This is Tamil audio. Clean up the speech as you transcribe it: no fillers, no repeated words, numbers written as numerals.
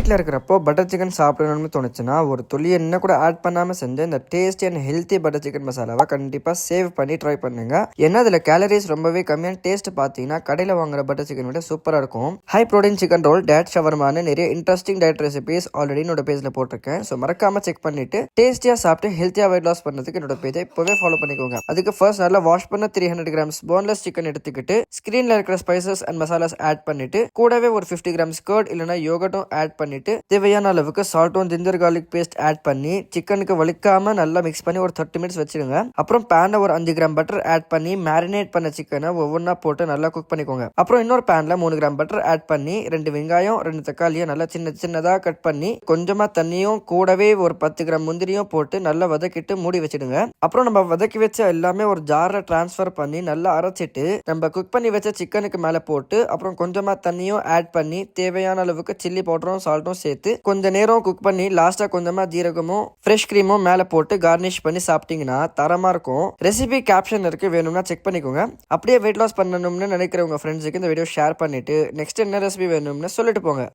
வீட்டில் இருக்கிறப்போ பட்டர் சிக்கன் சாப்பிடணும்னு தோணுச்சுன்னா ஒரு துளி என்ன கூட ஆட் பண்ணாமல் செஞ்சு இந்த tasty and healthy butter chicken மசாலாவை கண்டிப்பாக சேவ் பண்ணி ட்ரை பண்ணுங்க. ஏன்னா அதில் கேலரிஸ் ரொம்பவே கம்மியான டேஸ்ட் பார்த்தீங்கன்னா கடையில் வாங்குற பட்டர் சிக்கன் விட சூப்பராக இருக்கும். ஹை ப்ரோட்டீன் சிக்கன் ரோல், டேட் ஷவர்மான நிறைய இன்ட்ரெஸ்டிங் டயட் ரெசிபிஸ் ஆல்ரெடி என்னோட பேஜில் போட்டிருக்கேன். ஸோ மறக்காம செக் பண்ணிட்டு டேஸ்டியாக சாப்பிட்டு ஹெல்த்தியாக வெயிட் லாஸ் பண்ணுறதுக்கு என்னோட பேஜை இப்போவே ஃபாலோ பண்ணிக்கோங்க. அதுக்கு ஃபர்ஸ்ட் நல்லா வாஷ் பண்ண 300 கிராம்ஸ் போன்லெஸ் சிக்கன் எடுத்துக்கிட்டு ஸ்க்ரீனில் இருக்கிற ஸ்பைசஸ் அண்ட் மசாலாஸ் ஆட் பண்ணிட்டு கூடவே ஒரு 50 கிராம்ஸ் கர்ட் இல்லைனா யோகட்டும் ஆட் பண்ணிட்டு தேவையான அளவுக்கு சால்ட்டும் ஜிஞ்சர் கார்லிக் பேஸ்ட் ஆட் பண்ணி சிக்கனுக்கு வலிக்காம நல்லா மிக்ஸ் பண்ணி ஒரு 30 மினிட்ஸ் வச்சிருங்க. அப்புறம் பேன்ல ஒரு 5 கிராம் பட்டர் ஆட் பண்ணி மேரினேட் பண்ண சிக்கனை ஒவ்வொன்றா போட்டு நல்லா குக் பண்ணிக்கோங்க. அப்புறம் இன்னொரு பேன்ல 3 கிராம் பட்டர் ஆட் பண்ணி 2 வெங்காயம் 2 தக்காளியும் நல்லா சின்னதா கட் பண்ணி கொஞ்சமா தண்ணியும் கூடவே ஒரு 10 கிராம் முந்திரியும் போட்டு நல்லா வதக்கிட்டு மூடி வச்சிடுங்க. அப்புறம் நம்ம வதக்கி வச்ச எல்லாமே ஒரு ஜார்ல டிரான்ஸ்ஃபர் பண்ணி நல்லா அரைச்சிட்டு நம்ம குக் பண்ணி வச்ச சிக்கனுக்கு மேல போட்டு அப்புறம் கொஞ்சமா தண்ணியும் ஆட் பண்ணி தேவையான அளவுக்கு சில்லி பவுடரும் சால்ட்டும் சேர்த்து கொஞ்ச நேரம் குக் பண்ணி லாஸ்டா கொஞ்சமா ஜீரகமும் ஃப்ரெஷ் கிரீமும் மேல போட்டு கார்னிஷ் பண்ணி சாப்பிட்டீங்கன்னா தரமா இருக்கும். ரெசிபி கேப்ஷன் இருக்கு, வேணும்னா செக் பண்ணிக்கோங்க. அப்படியே வெயிட் லாஸ் பண்ணணும்னு நினைக்கிற உங்க ஃப்ரெண்ட்ஸுக்கு இந்த வீடியோ ஷேர் பண்ணிட்டு நெக்ஸ்ட் என்ன ரெசிபி வேணும்னு சொல்லிட்டு போங்க.